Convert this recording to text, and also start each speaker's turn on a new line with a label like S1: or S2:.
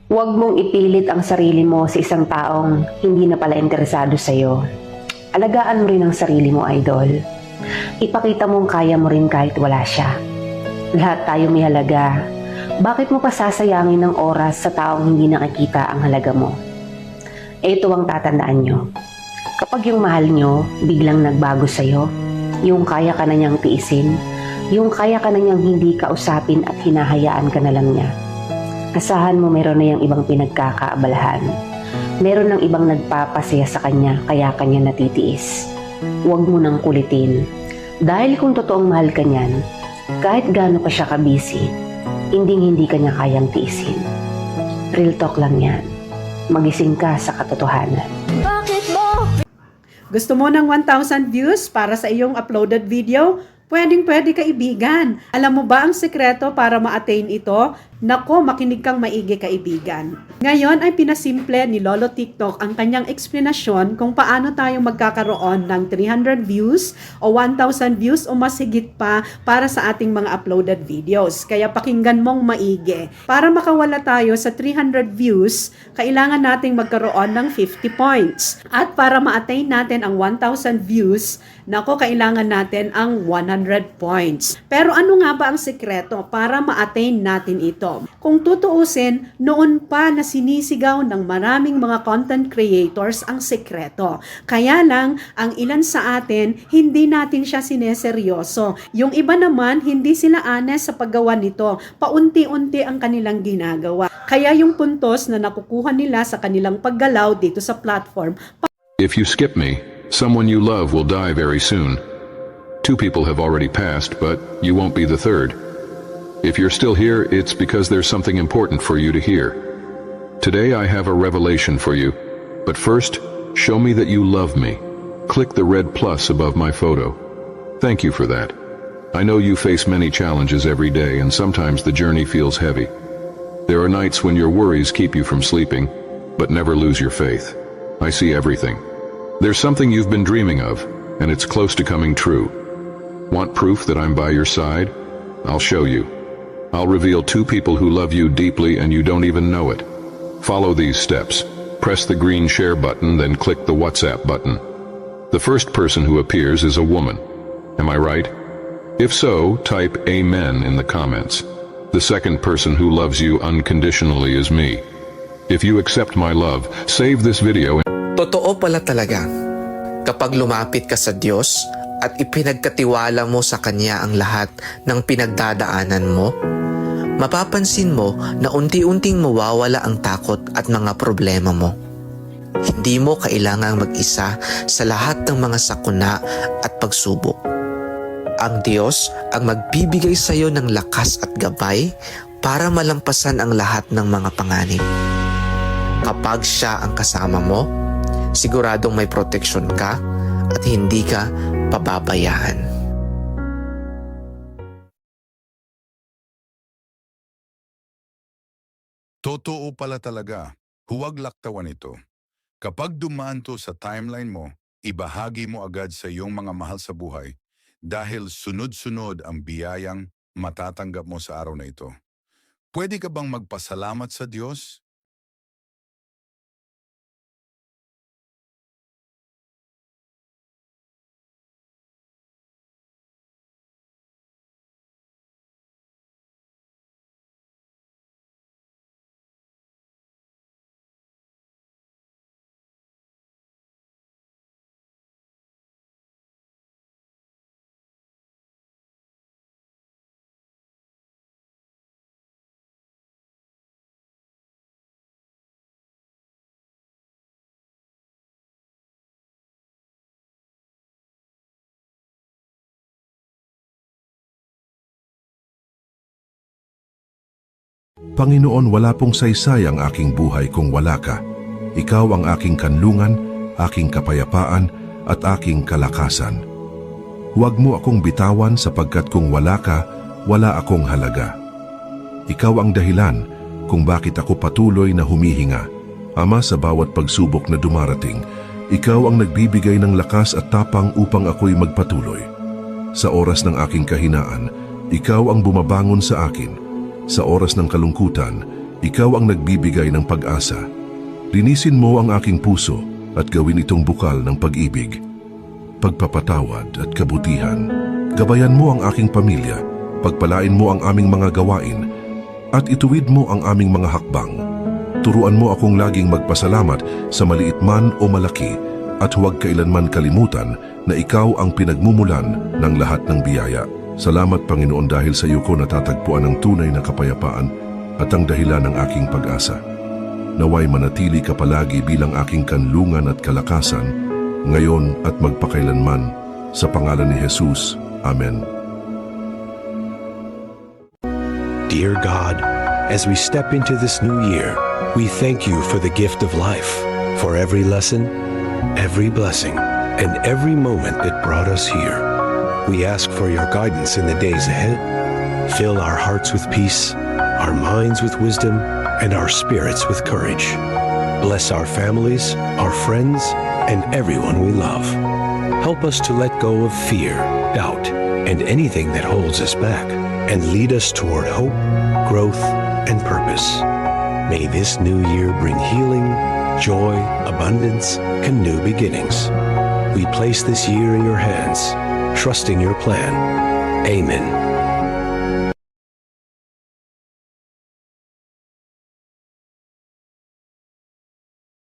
S1: Huwag mong ipilit ang sarili mo sa isang taong hindi na pala interesado sa'yo. Alagaan mo rin ang sarili mo, idol. Ipakita mong kaya mo rin kahit wala siya. Lahat tayo may halaga. Bakit mo pa sasayangin ng oras sa taong hindi nakikita ang halaga mo? Ito ang tatandaan nyo. Kapag yung mahal nyo biglang nagbago sa'yo, yung kaya ka na niyang tiisin, yung kaya ka na niyang hindi kausapin at hinahayaan ka na lang niya. Asahan mo meron na yung ibang pinagkakaabalahan. Meron ng ibang nagpapasaya sa kanya kaya kanya natitiis. Huwag mo nang kulitin. Dahil kung totoong mahal ka niyan, kahit gaano pa siya ka-busy, hindi ka niya kayang tiisin. Real talk lang yan. Magising ka sa katotohanan.
S2: Gusto mo ng 1,000 views para sa iyong uploaded video? Pwedeng-pwede kaibigan. Alam mo ba ang sekreto para ma-attain ito? Nako, makinig kang maigi kaibigan. Ngayon ay pinasimple ni Lolo TikTok ang kanyang eksplanasyon kung paano tayo magkakaroon ng 300 views o 1,000 views o mas higit pa para sa ating mga uploaded videos. Kaya pakinggan mong maigi. Para makawala tayo sa 300 views, kailangan nating magkaroon ng 50 points. At para ma-attain natin ang 1,000 views, nako, kailangan natin ang 100 points. Pero ano nga ba ang sekreto para ma-attain natin ito? Kung tutuusin, noon pa na sinisigaw ng maraming mga content creators ang sekreto. Kaya lang, ang ilan sa atin, hindi natin siya sineseryoso. Yung iba naman, hindi sila honest sa paggawa nito. Paunti-unti ang kanilang ginagawa. Kaya yung puntos na nakukuha nila sa kanilang paggalaw dito sa platform.
S3: If you skip me, someone you love will die very soon. 2 people have already passed, but you won't be the third. If you're still here, it's because there's something important for you to hear. Today I have a revelation for you, but first, show me that you love me. Click the red plus above my photo. Thank you for that. I know you face many challenges every day, and sometimes the journey feels heavy. There are nights when your worries keep you from sleeping, but never lose your faith. I see everything. There's something you've been dreaming of, and it's close to coming true. Want proof that I'm by your side? I'll show you. I'll reveal 2 people who love you deeply and you don't even know it. Follow these steps. Press the green share button, then click the WhatsApp button. The first person who appears is a woman. Am I right? If so, type Amen in the comments. The second person who loves you unconditionally is me. If you accept my love, save this video.
S4: Totoo pala talaga, kapag lumapit ka sa Diyos at ipinagkatiwala mo sa Kanya ang lahat ng pinagdadaanan mo, mapapansin mo na unti-unting mawawala ang takot at mga problema mo. Hindi mo kailangang mag-isa sa lahat ng mga sakuna at pagsubok. Ang Diyos ang magbibigay sa iyo ng lakas at gabay para malampasan ang lahat ng mga panganib. Kapag Siya ang kasama mo, siguradong may proteksyon ka at hindi ka pababayaan.
S5: Totoo pala talaga, huwag laktawan ito. Kapag dumaan to sa timeline mo, ibahagi mo agad sa iyong mga mahal sa buhay dahil sunod-sunod ang biyayang matatanggap mo sa araw na ito. Pwede ka bang magpasalamat sa Diyos?
S6: Panginoon, wala pong saysay ang aking buhay kung wala ka. Ikaw ang aking kanlungan, aking kapayapaan, at aking kalakasan. Huwag mo akong bitawan sapagkat kung wala ka, wala akong halaga. Ikaw ang dahilan kung bakit ako patuloy na humihinga. Ama, sa bawat pagsubok na dumarating, ikaw ang nagbibigay ng lakas at tapang upang ako'y magpatuloy. Sa oras ng aking kahinaan, ikaw ang bumabangon sa akin. Sa oras ng kalungkutan, Ikaw ang nagbibigay ng pag-asa. Linisin mo ang aking puso at gawin itong bukal ng pag-ibig, pagpapatawad at kabutihan. Gabayan mo ang aking pamilya, pagpalain mo ang aming mga gawain, at ituwid mo ang aming mga hakbang. Turuan mo akong laging magpasalamat sa maliit man o malaki at huwag kailanman kalimutan na ikaw ang pinagmumulan ng lahat ng biyaya. Salamat Panginoon dahil sa iyo ko natatagpuan ang tunay na kapayapaan at ang dahilan ng aking pag-asa. Naway manatili ka palagi bilang aking kanlungan at kalakasan, ngayon at magpakailanman, sa pangalan ni Jesus. Amen.
S7: Dear God, as we step into this new year, we thank you for the gift of life, for every lesson, every blessing, and every moment that brought us here. We ask for your guidance in the days ahead. Fill our hearts with peace, our minds with wisdom, and our spirits with courage. Bless our families, our friends, and everyone we love. Help us to let go of fear, doubt, and anything that holds us back, and lead us toward hope, growth, and purpose. May this new year bring healing, joy, abundance, and new beginnings. We place this year in your hands, trusting your plan. Amen.